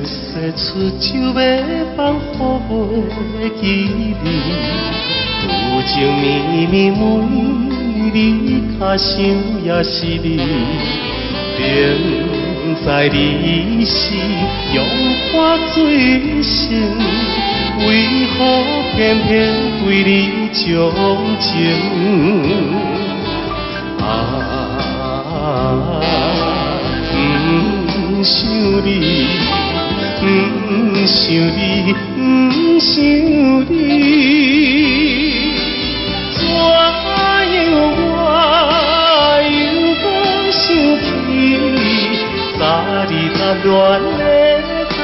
说出酒要放予袂记你，有情绵绵每日脚想也是你，明知你是用我最深，为何偏偏对你钟情？不想你，不想你，不想你，怎样我又搁想起昨日谈恋的当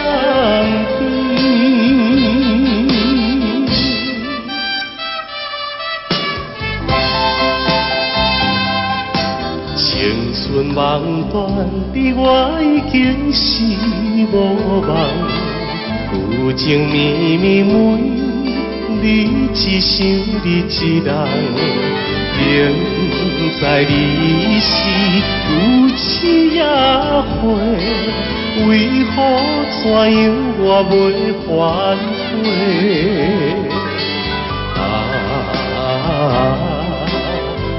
天。青春梦断，你我已经是无望。有情绵绵每日只想你一人，明知你是有痴也火，为何怎样我袂反悔？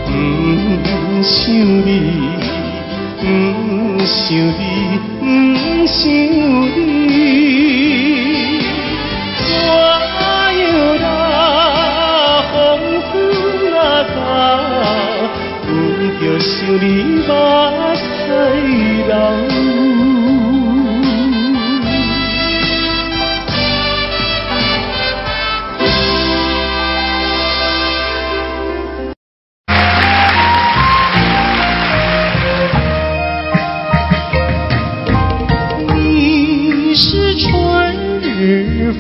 不想你，不想你，不想你，怎样那风雨那到，不着想你目屎流。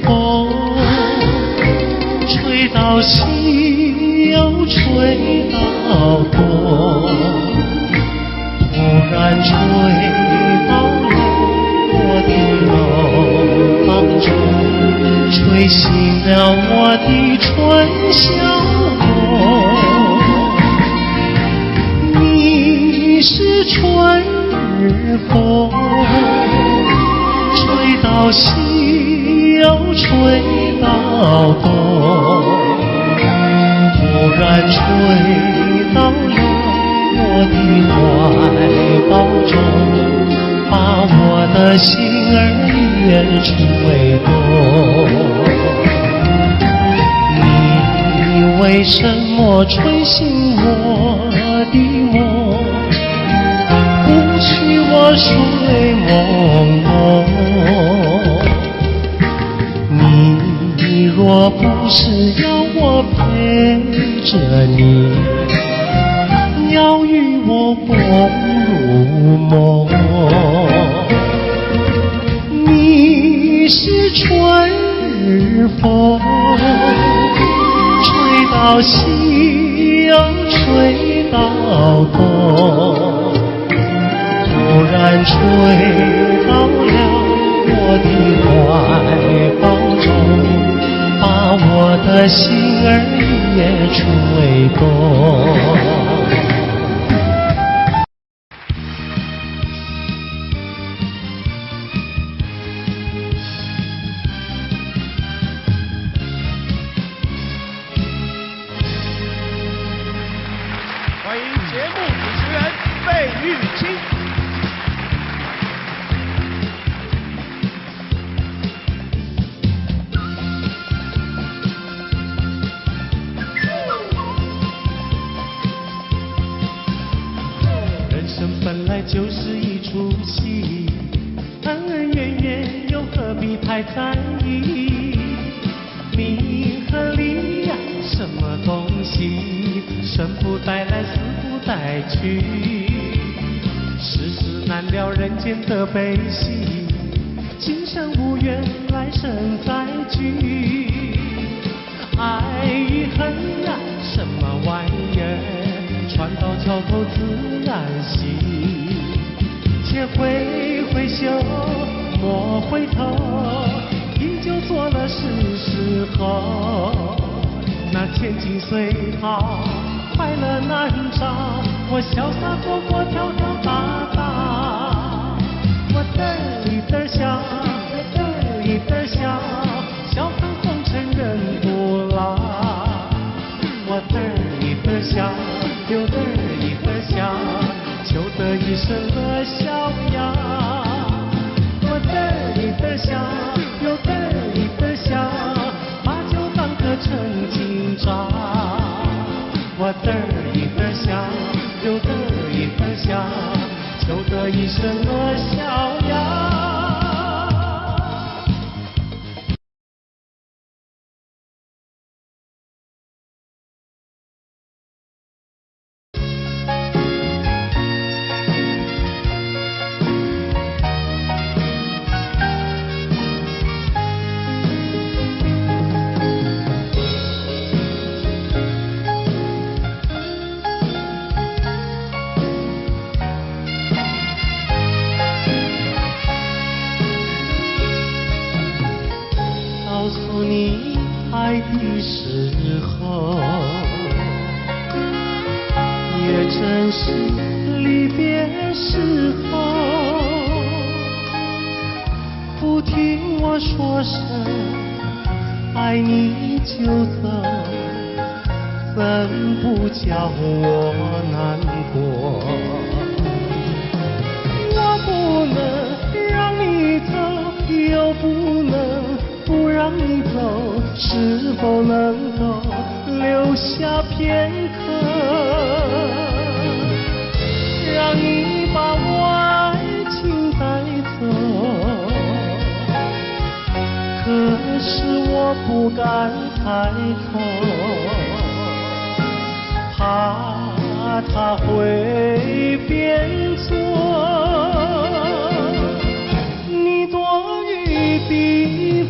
风吹到西又吹到东，突然吹到了我的楼房中，吹醒了我的春晓梦。你是春日风，吹到西又吹到东，突然吹到了我的怀抱中，把我的心儿也吹动。你为什么吹醒我的梦，不许我睡朦胧？你若不是要我陪着你，要与我共入梦，你是春日风，吹到西又吹到东，突然吹到了我的怀抱中，把我的心儿也吹动。欢迎节目主持人费玉清。人生本来就是一出戏，恩恩怨怨又何必太在意？名和利呀，什么东西？生不带来，死不带去。世事难料，人间的悲喜，今生无缘，来生再聚。爱与恨呀，什么玩意儿？船到桥头自然行，且挥挥袖，莫回头，饮酒作乐是时候。那千金随好，快乐难找，我潇洒活泼，跳跳打打，我嘚里嘚笑，的笑，笑看红尘人不老。我得意的笑，又得意的笑，求得一生的逍遥。我得意的笑，又得意的笑，把酒当歌成今朝。我得意的笑，又得意的笑，求得一生的逍遥。告诉你爱的时候，也正是离别时候。不听我说声爱你就走，怎不叫我难过？我不能让你走，又不能不让你走，是否能够留下片刻，让你把我爱情带走？可是我不敢抬头，怕它会变作你多余的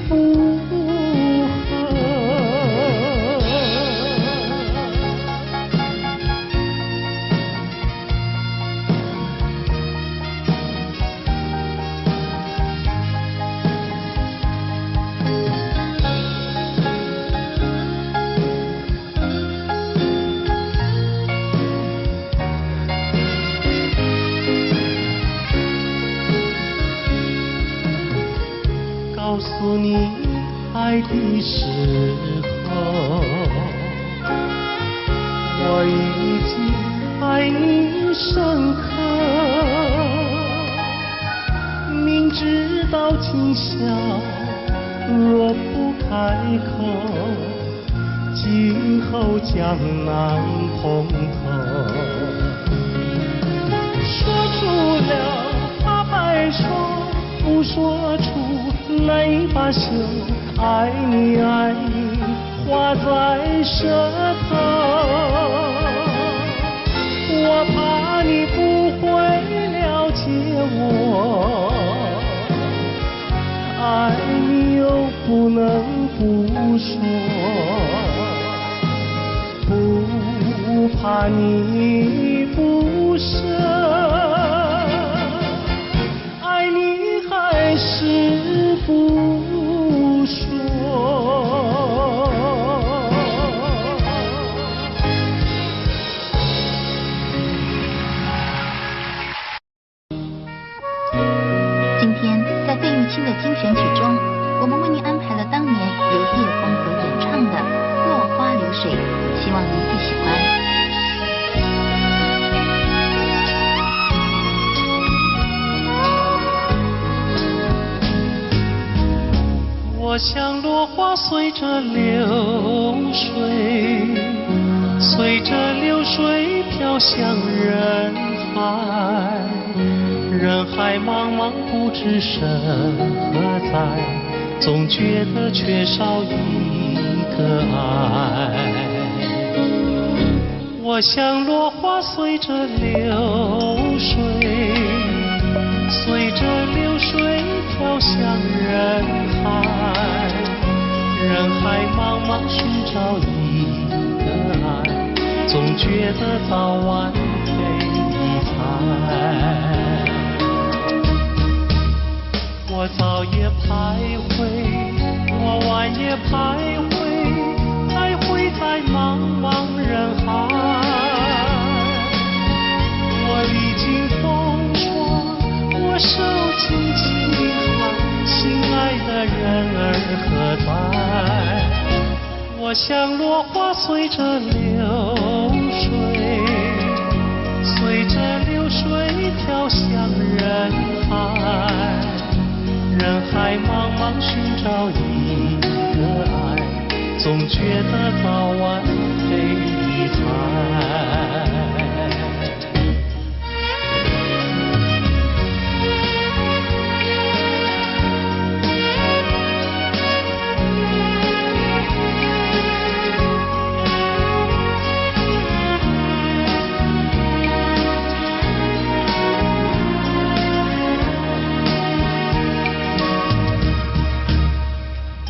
负荷。告诉你爱的时候，我已经爱你深刻。明知道今宵若不开口，今后将难碰头。说出了怕白说，不说出难以罢休，爱你爱你画在舌头。我怕你不会了解我，爱你又不能不说，不怕你不舍，爱你还是不说。今天在费玉清的精选曲中，我们为您安排了当年由叶枫所演唱的《落花流水》，希望您会喜欢。我像落花随着流水，随着流水飘向人海，人海茫茫不知身何在，总觉得缺少一个爱。我像落花随着流水，随着流水飘向人海，人海茫茫寻找一个爱，总觉得早晚非一猜。我早也徘徊，我晚也徘徊，来回在茫茫人海。我历经风霜，我受尽凄寒，心爱的人儿何在？我像落花随着流水，随着流水飘向人海，人海茫茫寻找一个爱，总觉得早晚非一猜。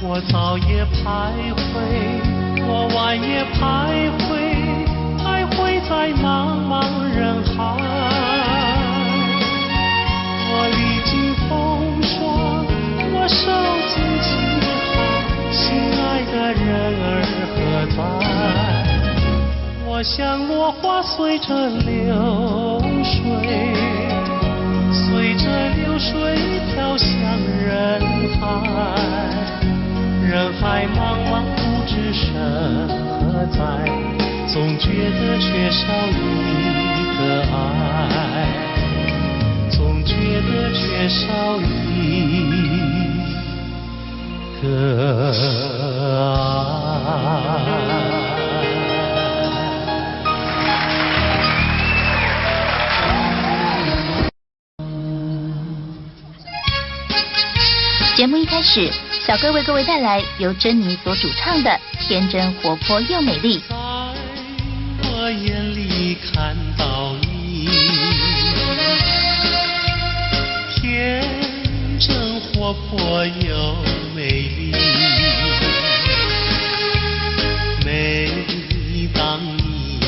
我早也徘徊，我晚也徘徊，徘徊在茫茫人海。我历经风霜，我受尽凄寒，心爱的人儿何在？我像落花随着流水，随着流水飘向人海。人海茫茫不知身何在，总觉得缺少一个爱，总觉得缺少一个爱。节目一开始，小哥为各位带来由珍妮所主唱的《天真活泼又美丽》。在我眼里看到你，天真活泼又美丽。每当你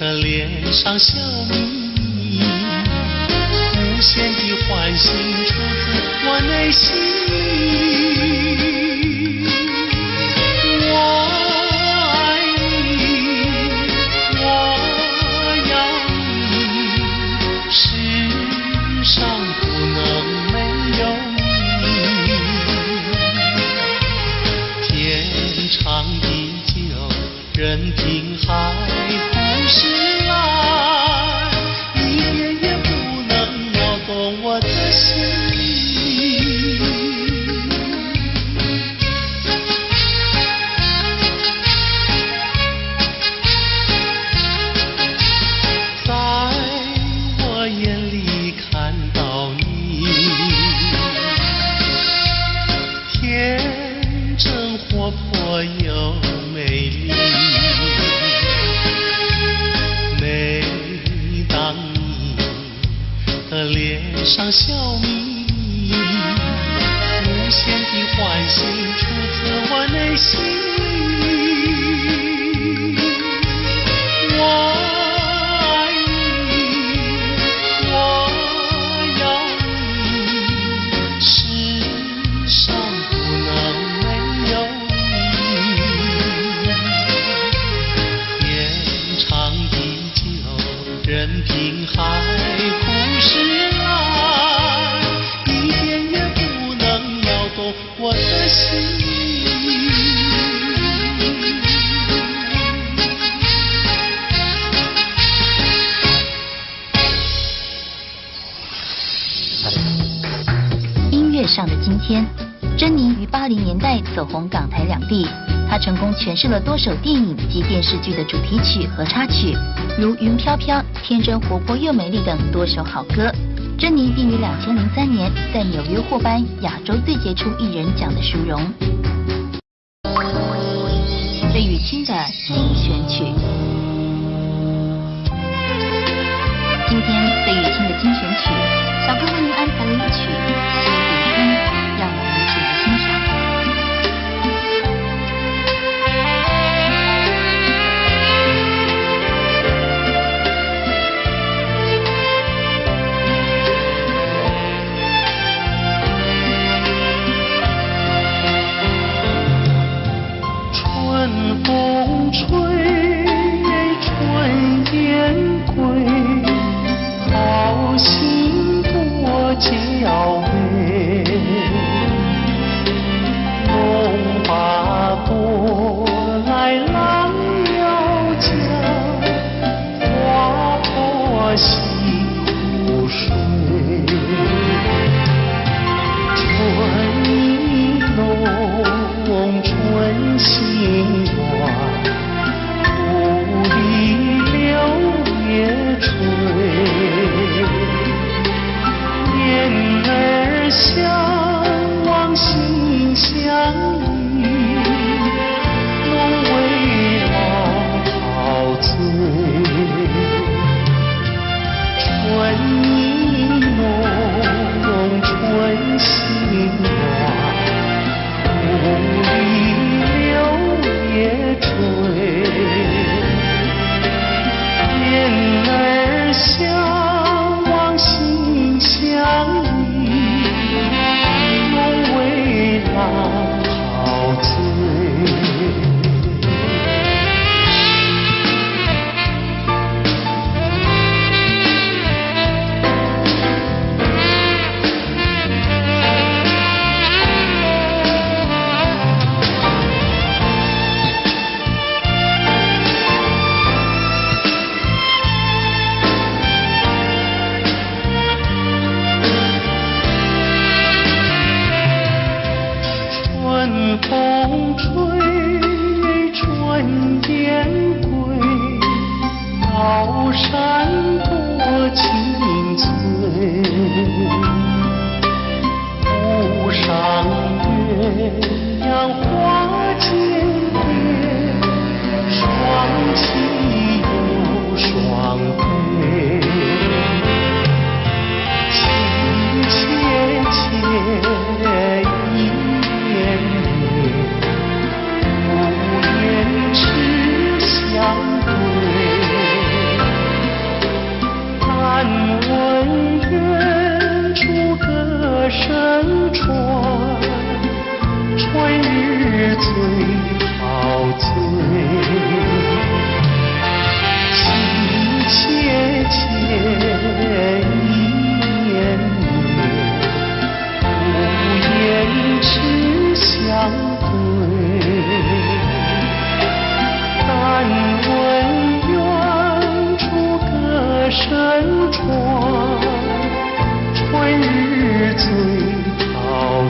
的脸上笑眯，无限的欢欣出自我内心里。我爱你，我要你，世上不能没有你。天长地久，任凭海枯石烂，一点也不能摇动我的心。上笑眯，无限的欢欣出自我内心里。我爱你，我要你，世上不能没有你。天长地久，任凭海枯石烂。我的心。音乐上的今天，珍妮于80年代走红港台两地，她成功诠释了多首电影及电视剧的主题曲和插曲，如《云飘飘》《天真活泼又美丽》等多首好歌。珍妮并于2003年在纽约获颁亚洲最杰出艺人奖的殊荣。费玉清的精选曲，今天费玉清的精选曲，小哥为您安排了一曲《西湖春》，让我们一起来欣赏。春风吹，春燕归，好心多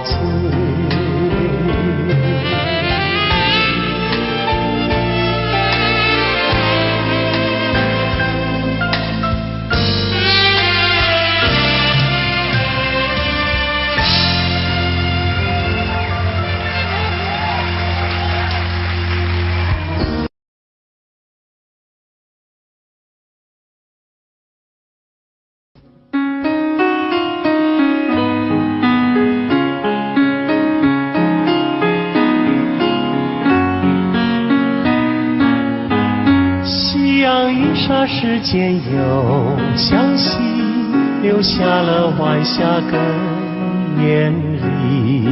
子。霎时间又向西，留下了晚霞更艳丽。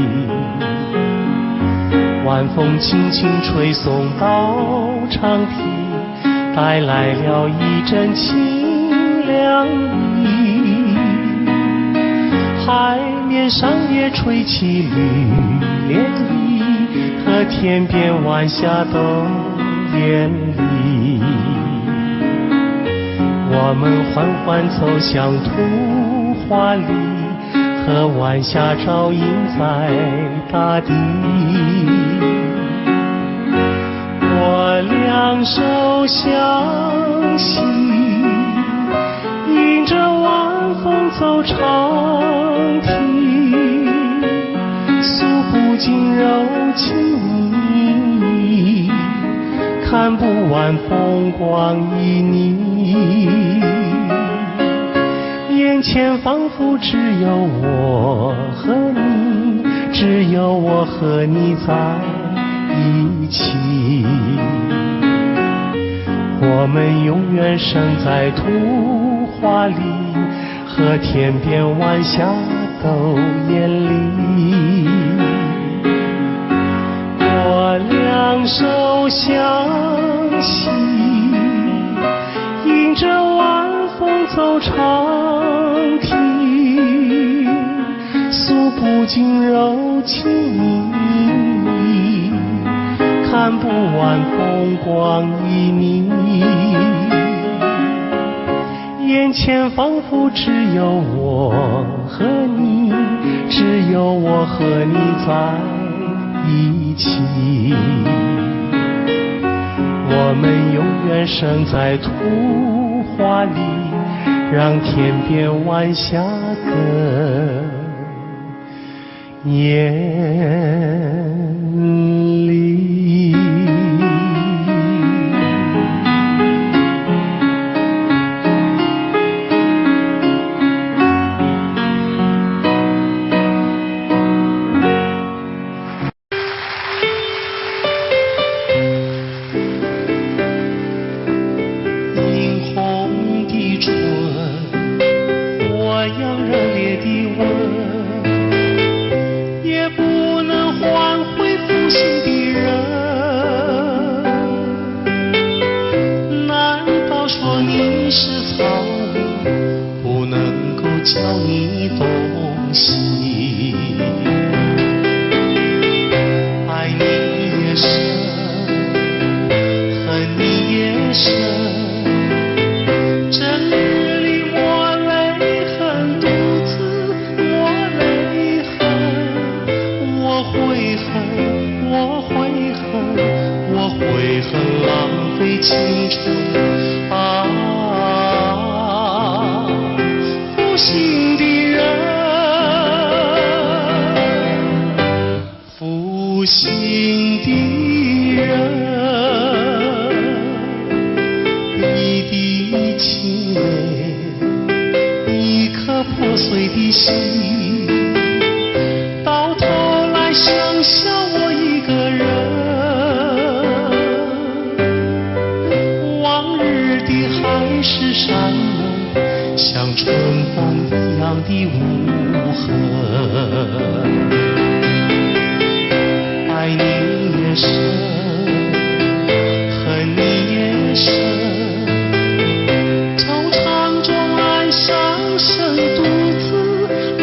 晚风轻轻吹送到长堤，带来了一阵清凉意。海面上也吹起绿涟漪，和天边晚霞都艳丽。我们缓缓走向图画里，和晚霞照映在大地。我两手相携，迎着晚风走长堤，诉不尽柔情蜜意，看不完风光旖旎。眼前仿佛只有我和你，只有我和你在一起。我们永远生在图画里，和天边晚霞都艳丽。我两手相携，迎着晚风走长堤，诉不尽柔情蜜意，看不完风光旖旎。眼前仿佛只有我和你，只有我和你在一起。我们永远生在图画里，让天边晚霞更艳丽。教你东西，爱你也深，恨你也深。这日里我泪痕，独自我泪痕，我悔恨，我悔恨，我悔恨浪费青春啊！负心的人，负心的人，一滴清泪，一颗破碎的心，到头来剩下我一个人。往日的海誓山盟，像春风一样的无痕。爱你也深，恨你也深，惆怅中暗伤神，独自暗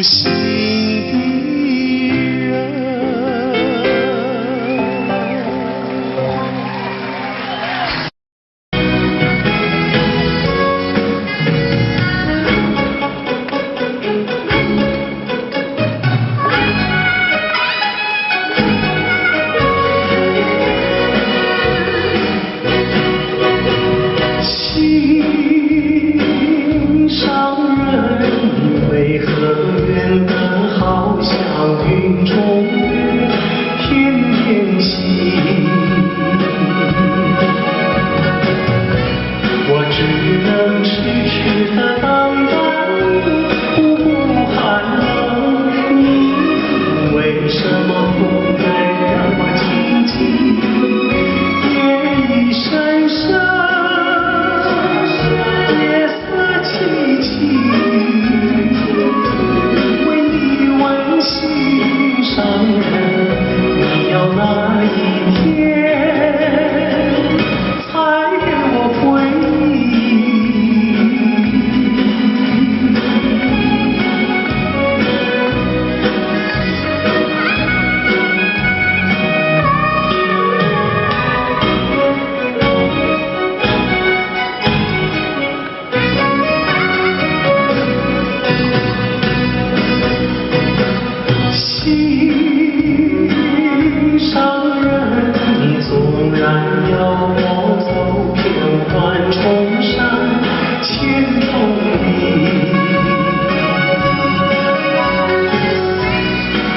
心的人。心上人为何远得好像云中月，天边星？我只能痴痴地等待，不顾寒冷。你为什么不该让我静静？夜已深深。你要哪一天才给我回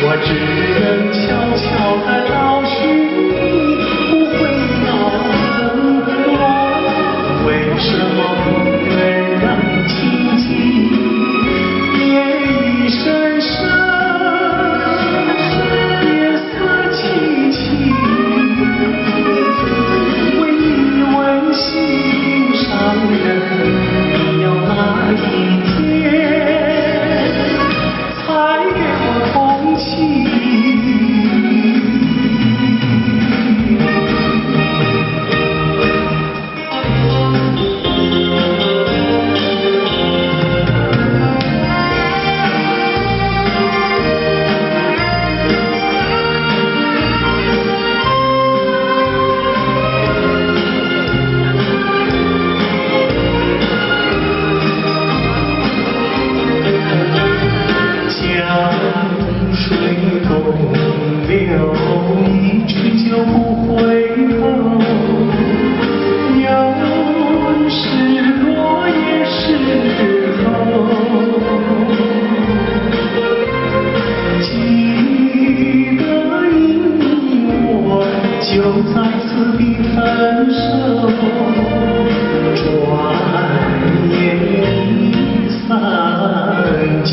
我只能悄悄地找寻你，不会恼恨我。为什么不能让你静静？夜已深深，夜色凄凄，为你温馨上人，你要哪一天才给我同情？水东流，一去就不回头。有时落叶时候，记得你我就在此地分手，转眼已散秋。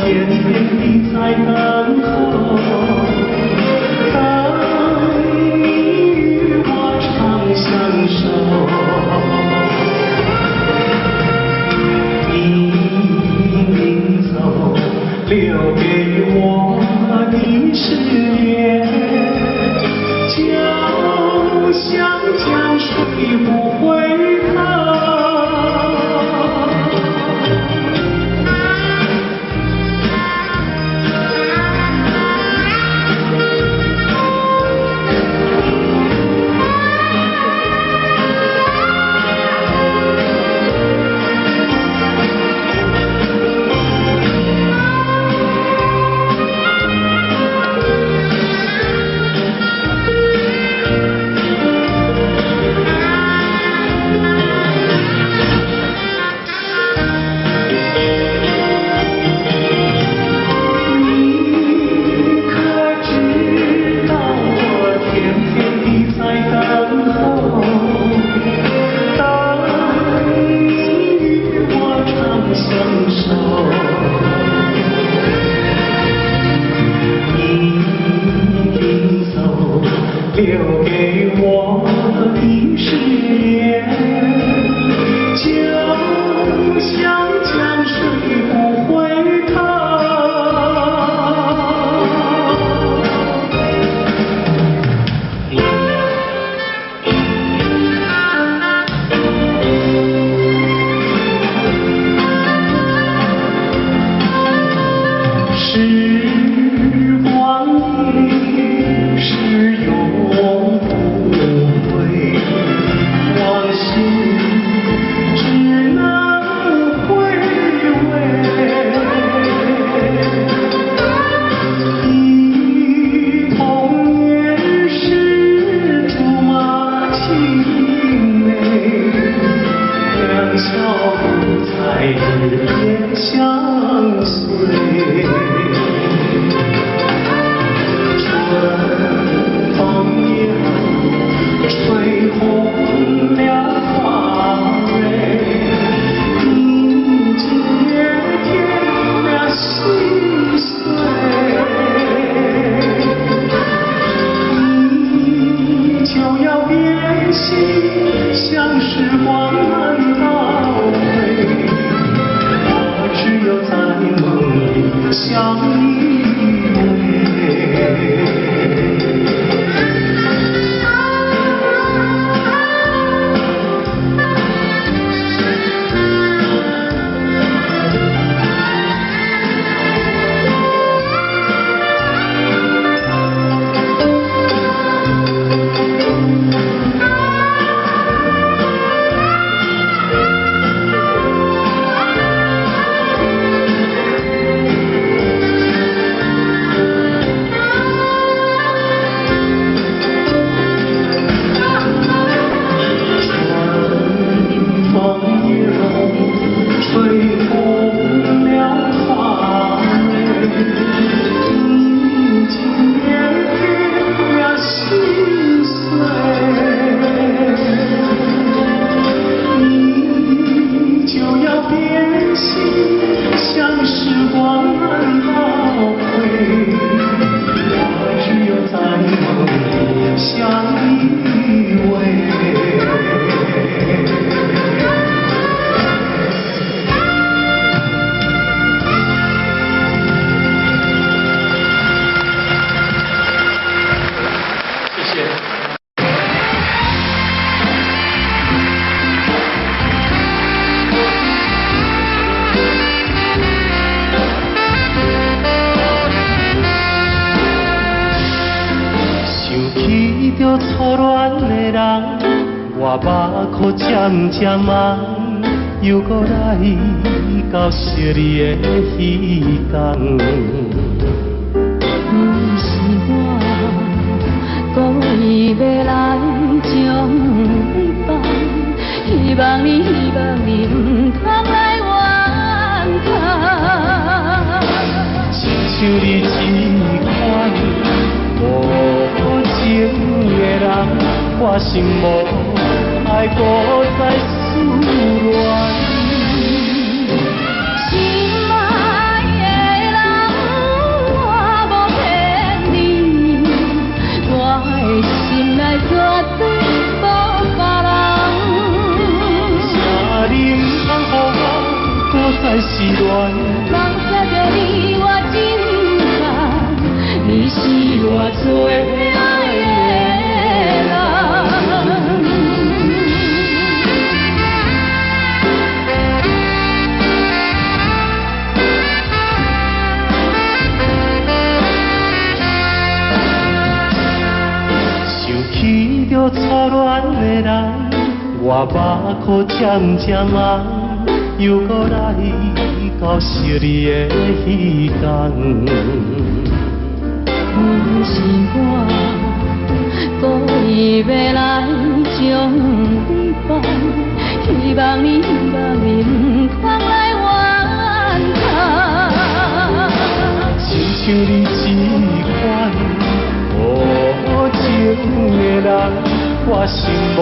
天天地在等候，等你与我长相守。你临走，留给我的誓言，就像江水不回头。留给我的誓言，就像江水不回头。心，像时光难倒回。我只有在梦里相依偎。着初恋的人，我目眶渐渐红，又搁来到惜你的彼天。不是我故意要来将你放，希望你不通来怨叹。亲像你这款无情的人，我心无爱搁再思恋。心爱的人，我无骗你，我的心内绝对无别人。请你唔通予我搁再失恋。放下着你我真爱，你是我最爱的人。想起着初恋的人，我目眶渐渐红，又搁来到惜你的彼天。不是我故意要来将你放，希望你唔通来怨叹。亲像你这款无情的人，我心无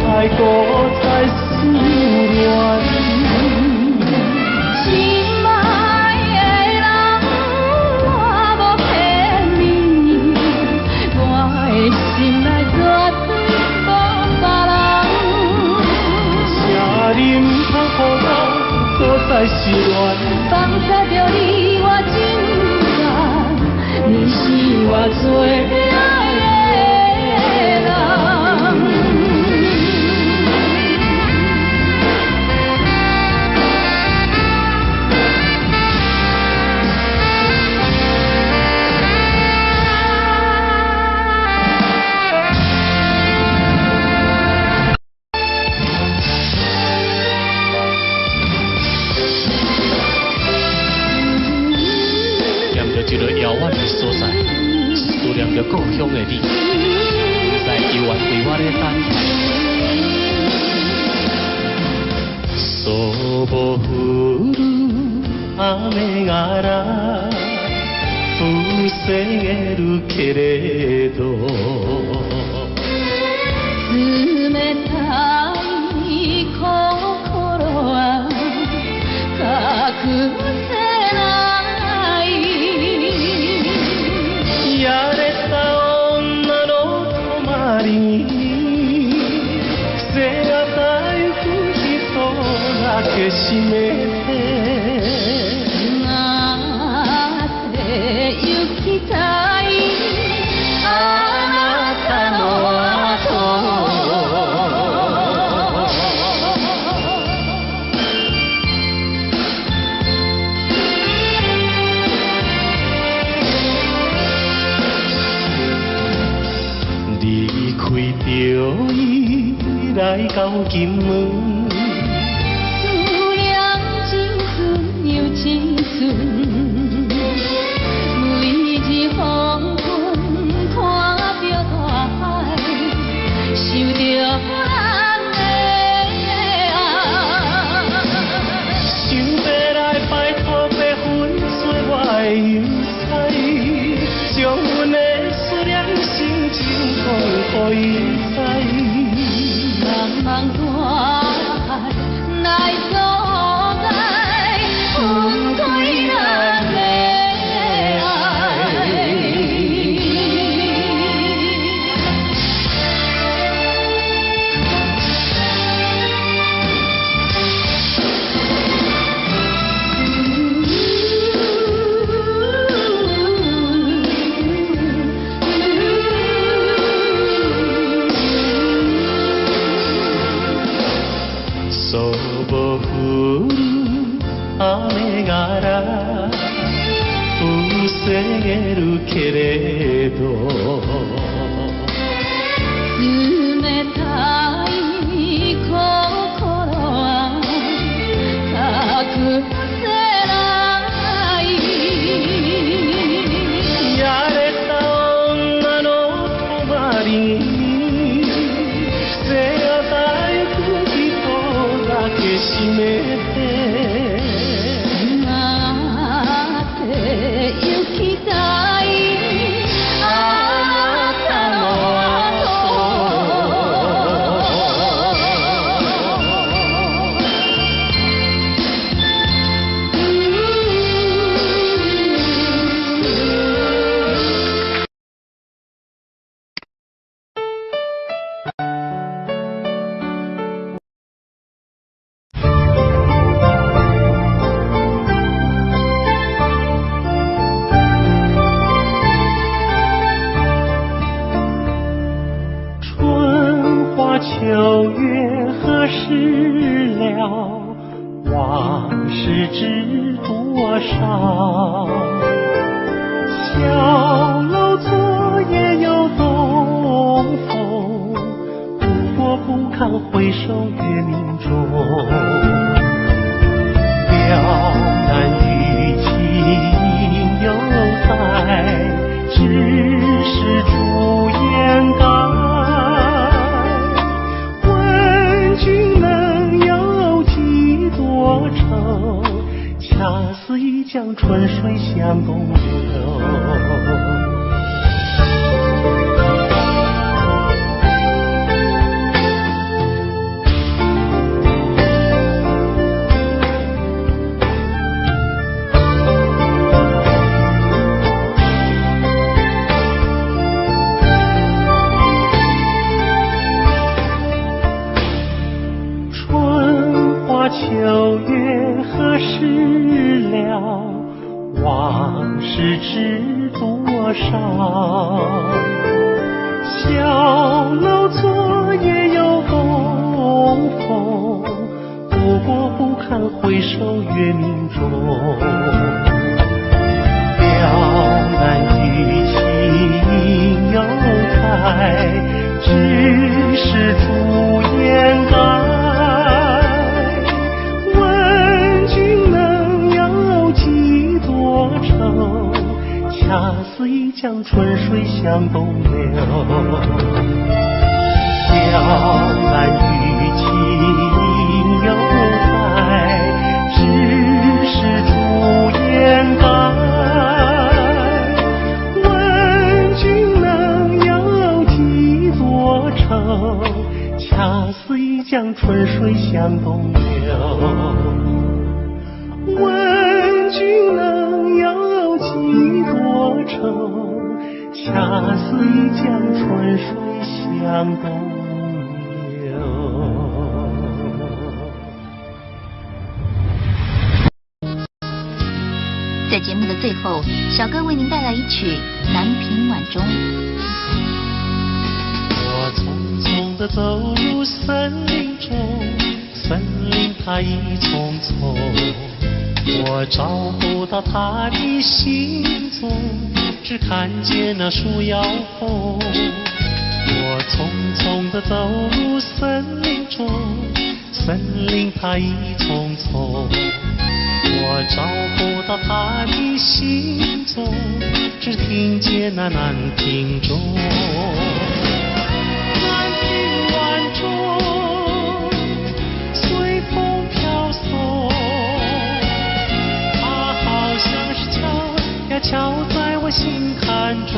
爱搁再思恋。心爱的人，我无骗你，我的心内绝对无别人。请你唔通予我搁再失恋。放下着你我真爱，你是我最爱的人。一个遥远的所在，思念着故乡的你，不知犹原为我咧等待。そぼ降る雨がら防げるけれど、冷たい心は隠せない。やれた女の泊まりに心的那て行きたいあなたの後离开着伊来到金门。思念青春又青春，每日黄昏看着大海，想着咱的爱。想要来摆脱白粉碎我的忧愁，将阮的思念心情讲予伊知。茫茫大海来阻碍，分开咱的爱。雨がら防げるけれど冷たい心は隠せないやれた女の泊まりに背がたゆく人だけ閉めて行きたいあなた秋月何时了？往事知多少？小楼昨夜又东风，不过不堪回首月明中。了难于情犹在，只是朱颜改。恰似一江春水向东流。春花秋月何时了？往事知多少？小楼昨夜又东风，不过不堪回首月明中。了难于情犹在，只是朱颜改。恰似一江春水向东流，了难于情犹在，只是朱颜改。问君能有几多愁？恰似一江春水向东流。问君能有几多愁？恰似一江春水向东流。后，小哥为您带来一曲《南屏晚钟》。我匆匆地走入森林中，森林它一丛丛，我找不到它的行踪，只看见那树摇红。我匆匆地走入森林中，森林它一丛丛，我找不到它的行踪，只听见那南屏钟。南屏晚钟随风飘送，它好像是敲呀敲在我心坎中。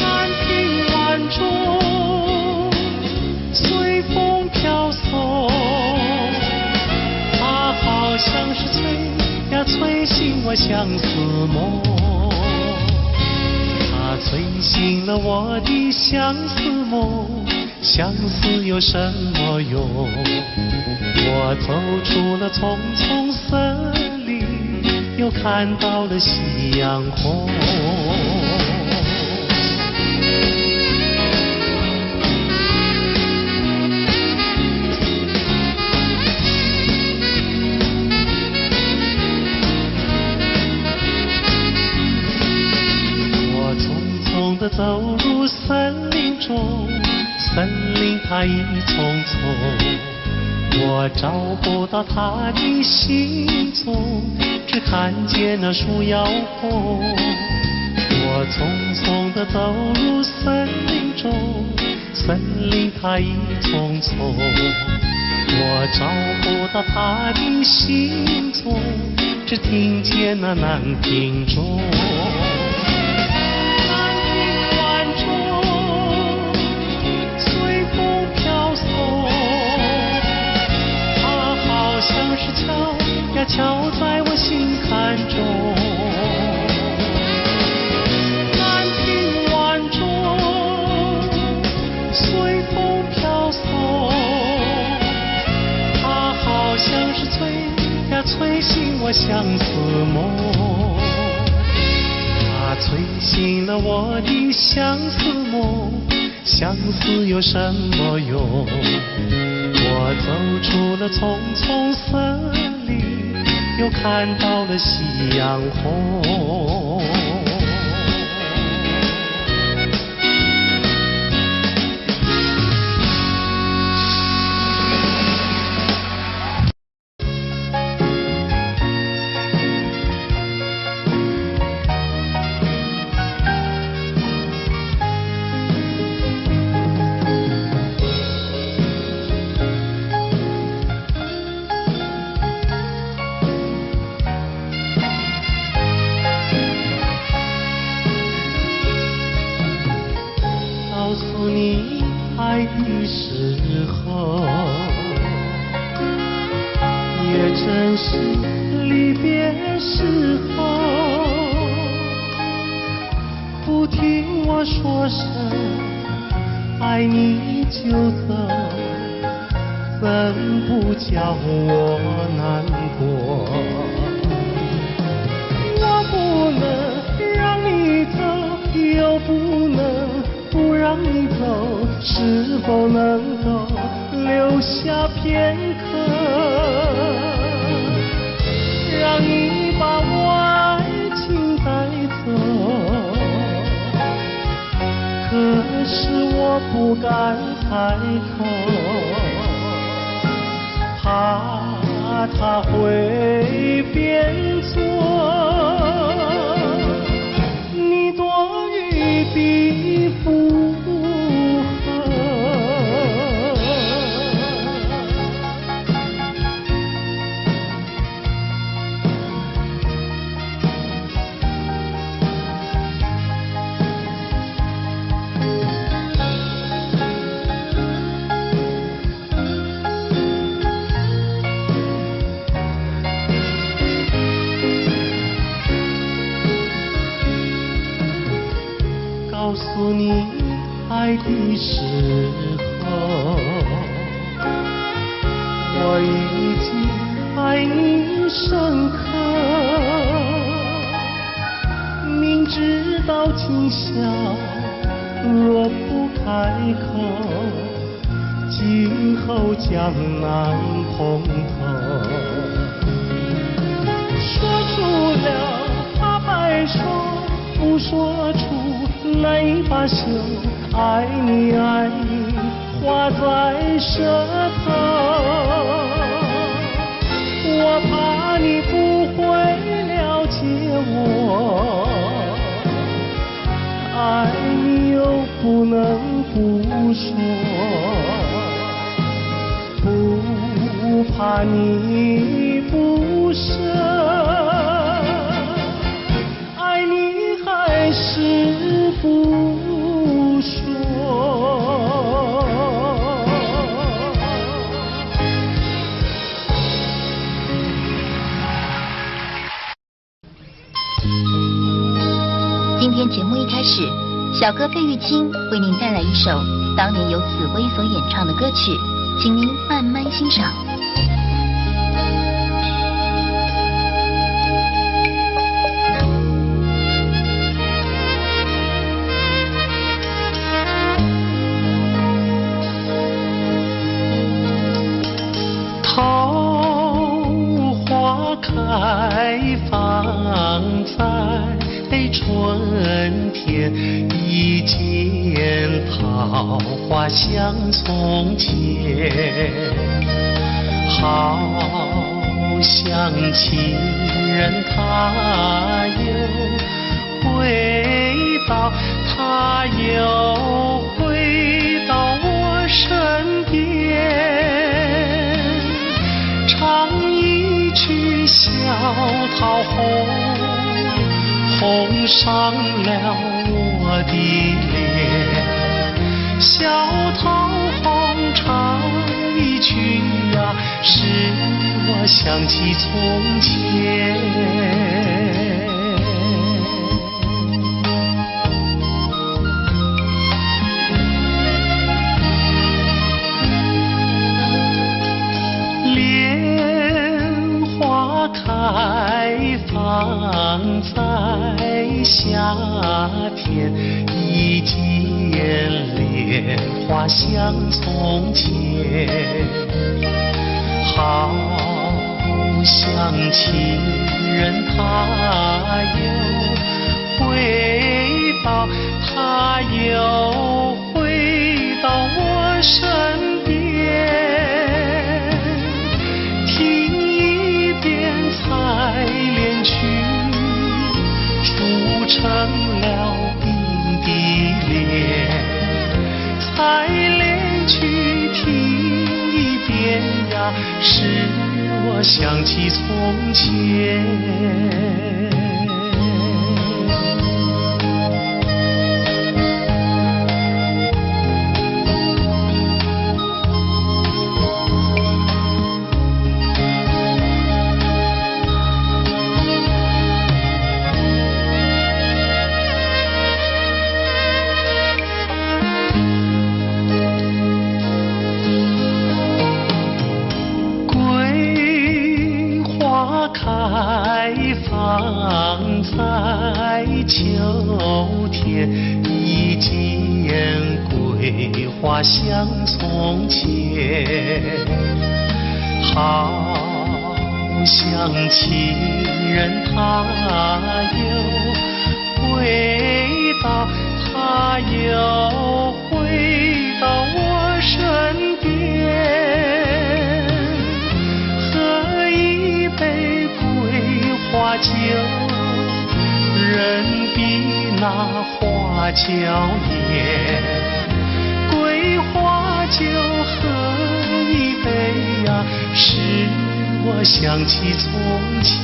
南屏晚钟随风飘送，它好像是催呀催醒我相思梦，它催醒了我的相思梦，相思有什么用？我走出了丛丛森林，又看到了夕阳红。我匆匆地走入森林中，森林它一丛丛，我找不到它的行踪，只看见那树摇红。我匆匆地走入森林中，森林它一丛丛，我找不到它的行踪，只听见那南屏钟。南屏晚钟随风飘送，它好像是敲呀敲在我心坎中。南屏晚钟随风飘送，它好像是催呀催醒我相思梦，它催醒了我的相思梦，相思有什么用？我走出了丛丛森林，又看到了夕阳红。告诉你爱的时候，也正是离别时候。不听我说声爱你就走，怎不叫我难过？我不能让你走，又不能不让你走，是否能够留下片刻，让你把我爱情带走？可是我不敢开口，怕他会变作你多余的附和。告诉你爱的时候，我已经爱你深刻，明知道今宵若不开口，今后将难碰头。说出了怕白首，不说出那一把袖，爱你爱你画在舌头，我怕你不会了解我，爱你又不能不说，不怕你不舍，爱你还是不说。今天节目一开始，小哥费玉清为您带来一首当年由紫薇所演唱的歌曲，请您慢慢欣赏。桃花开放在春天，一见桃花像从前，好像情人他又回到，他又回到我身边，唱一曲小桃红，红上了我的脸，小桃红唱一曲呀，使我想起从前。莲花开放在夏天，一见莲花像从前，好像情人他又回到，他又回到我身边，听一遍采莲曲，铸成了冰的莲，采莲曲听一遍呀，使我想起从前。开放在秋天，一见桂花像从前，好像情人他又回到，他又回到我身边，喝一杯花酒，人比那花娇艳，桂花酒喝一杯呀，使我想起从前。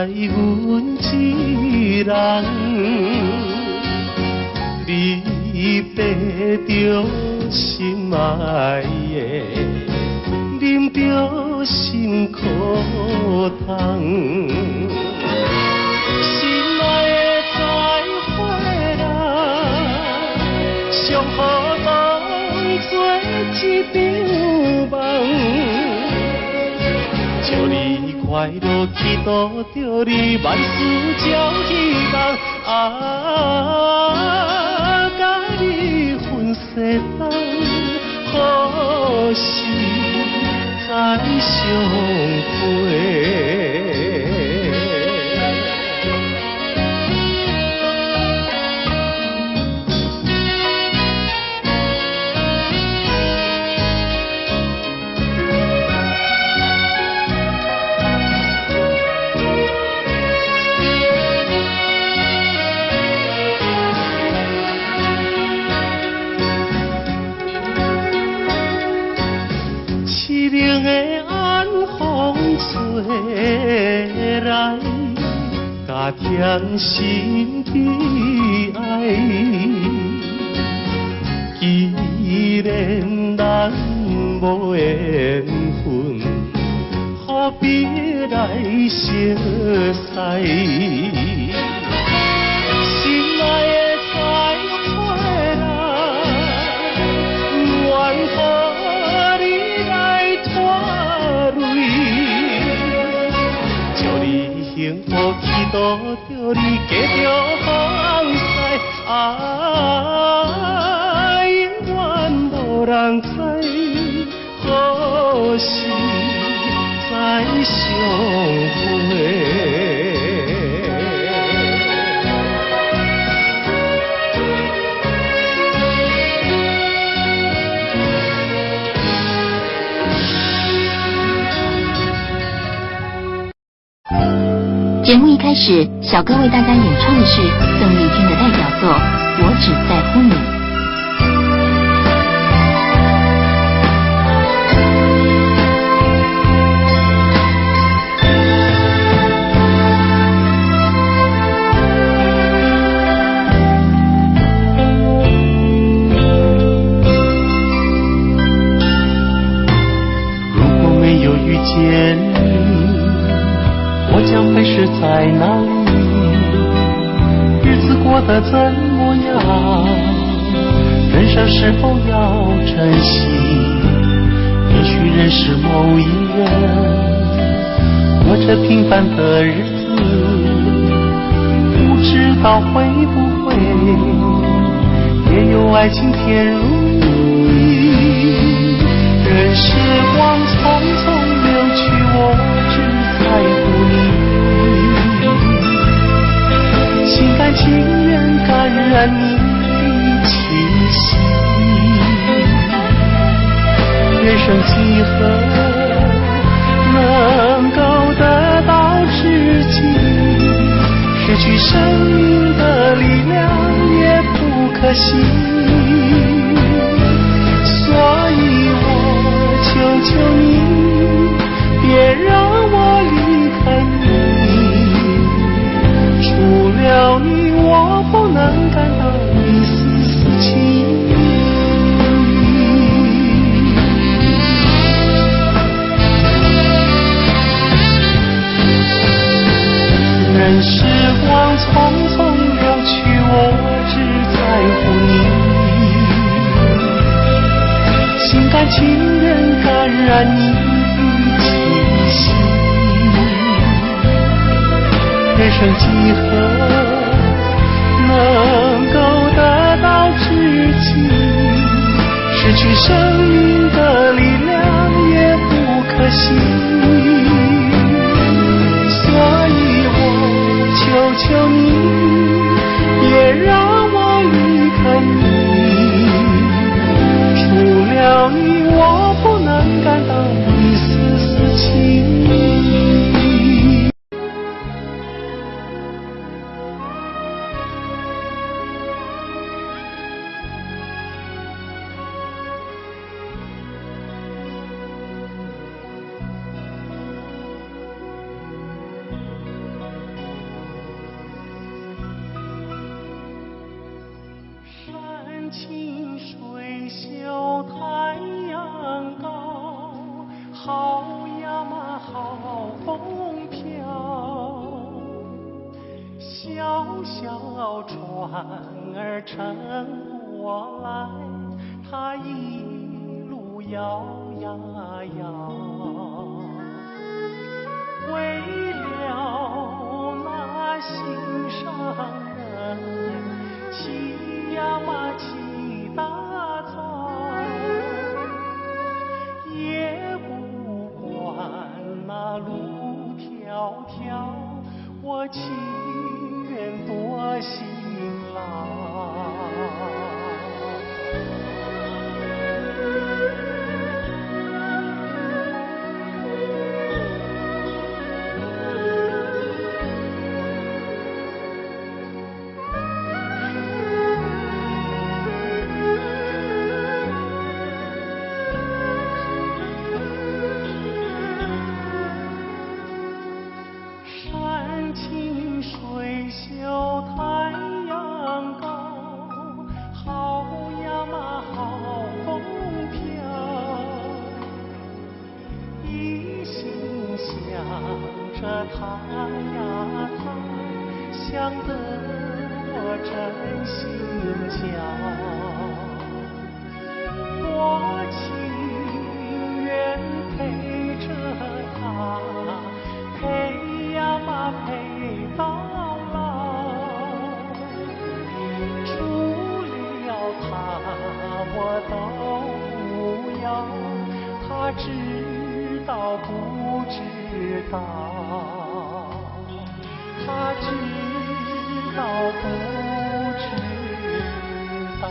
阮一人，你爬着心爱的，啉着心苦汤。心爱的再会啦，上好当作一场梦。祝你快乐，祈祷着你万事照希望。甲你分世间，好事再相会。凄凉的晚风吹来，加添心悲哀。既然咱无缘分，何必来相识？心爱的再会啦，愿可你来拖累，祝你幸福，祈祷着你继续放肆，永远无人知，何时再相会？节目一开始，小哥为大家演唱的是邓丽君的代表作《我只在乎你》。如果没有遇见你，我将会是在哪里？日子过得怎么样？人生是否要珍惜？也许认识某一人，过着平凡的日子，不知道会不会也有爱情甜如蜜。任时光匆匆流去，我只在乎你，心甘情愿感染你的气息。人生几何能够得到知己？失去生命的力量也不可惜。所以我求求你，别让我离开你，除了你我不能感到一丝丝情意。任时光匆匆流去，我只在乎你，心甘情愿感染你的气息。人生几何能够得到知己？失去生命的力量也不可惜。所以我求求你，别让我离开你，除了你我不能感到一丝丝情意。清水秀太阳高，好呀嘛好风飘。小小船儿撑过来，它一路摇呀摇，为了那心上人，起呀嘛起大早，也不管那路迢迢，我情愿多辛劳。山清水秀太阳高，好呀嘛好风飘。一心想着他呀他，想得我真心焦。我情愿陪着他，陪呀嘛陪到老。除了他我都不要，他知道不知道？他知道不知道？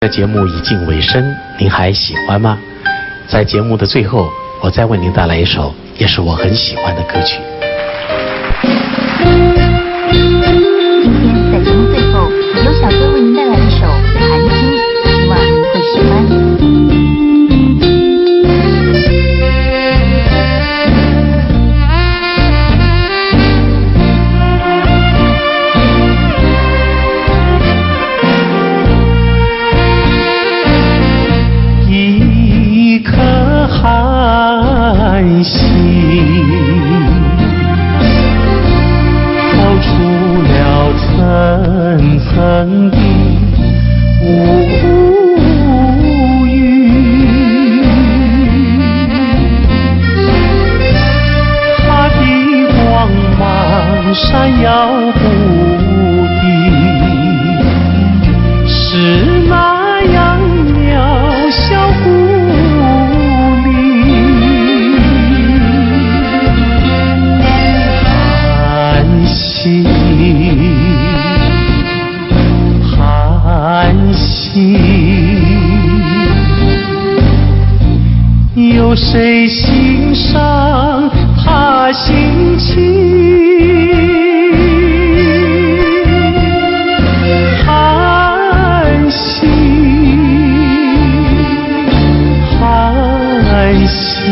这节目已近尾声，您还喜欢吗？在节目的最后，我再为您带来一首也是我很喜欢的歌曲。今天在节目最后，由小哥为您带来一首《寒星》，希望您会喜欢。寒星透出了层层的乌云，它的光芒闪耀不定，是那样渺小寒星，有谁欣赏他心情？寒星，寒星，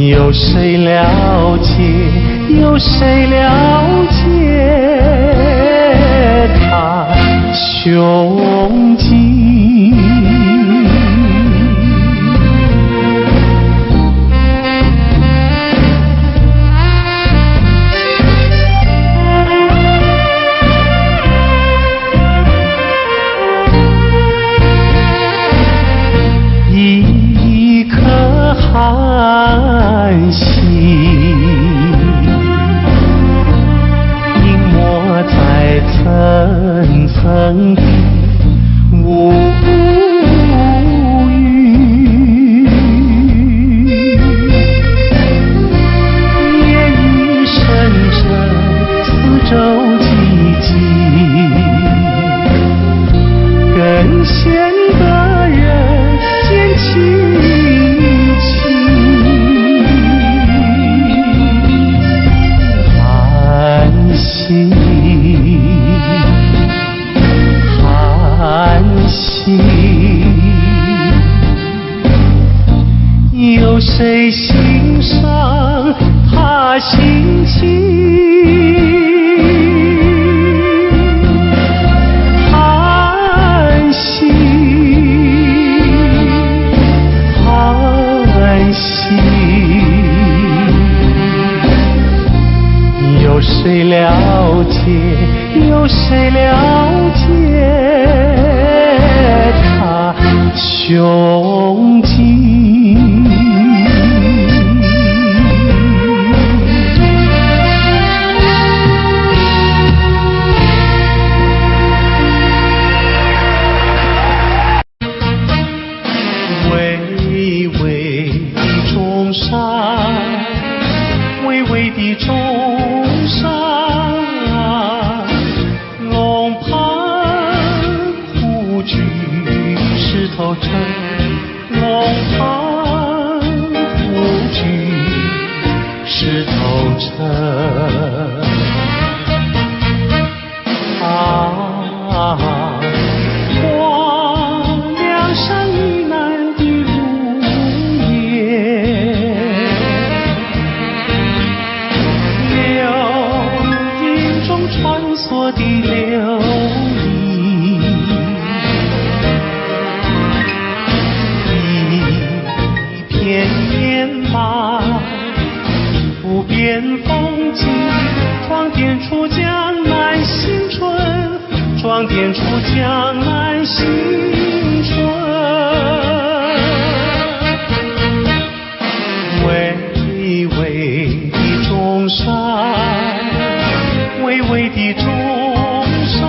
有谁了解？有谁了解他胸襟？一颗寒星在层层的乌云，夜雨深沉，四周寂静，更显得人间凄清。寒星，寒星，有谁欣赏他心情？寒星，寒星，有谁了解？有谁了解他胸襟？巍巍的中山，巍巍的中山，龙盘虎踞石头城，龙盘虎踞石头城。光亮山以南的如烟，流云中穿梭的流萤，一片烟马，不变风景，装点出江南新春，装点出江南新春。巍巍的中山，巍巍的中山，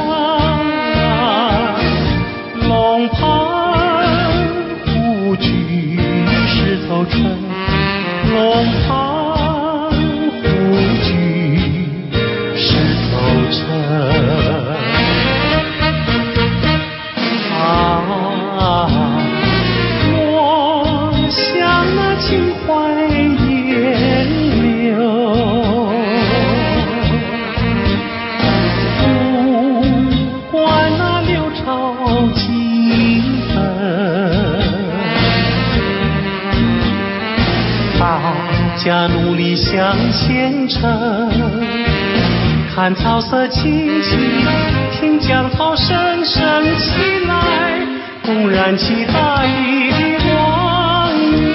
龙盘虎踞石头城，龙盘虎踞石头城。家努力向前程，看草色青青，听江涛声声起来，公燃起大地的光明。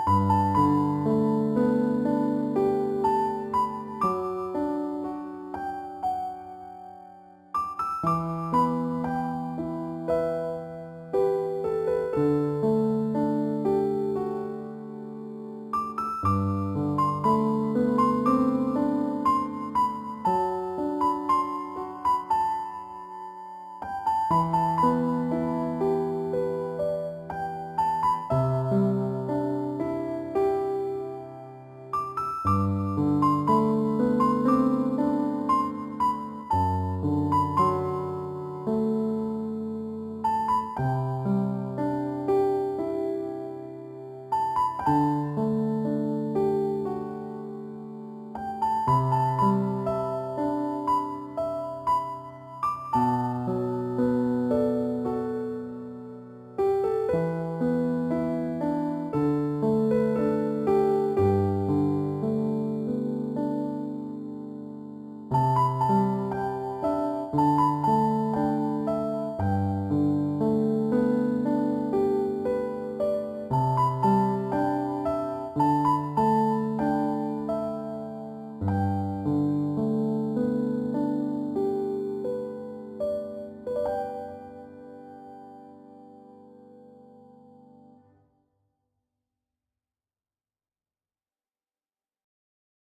拜。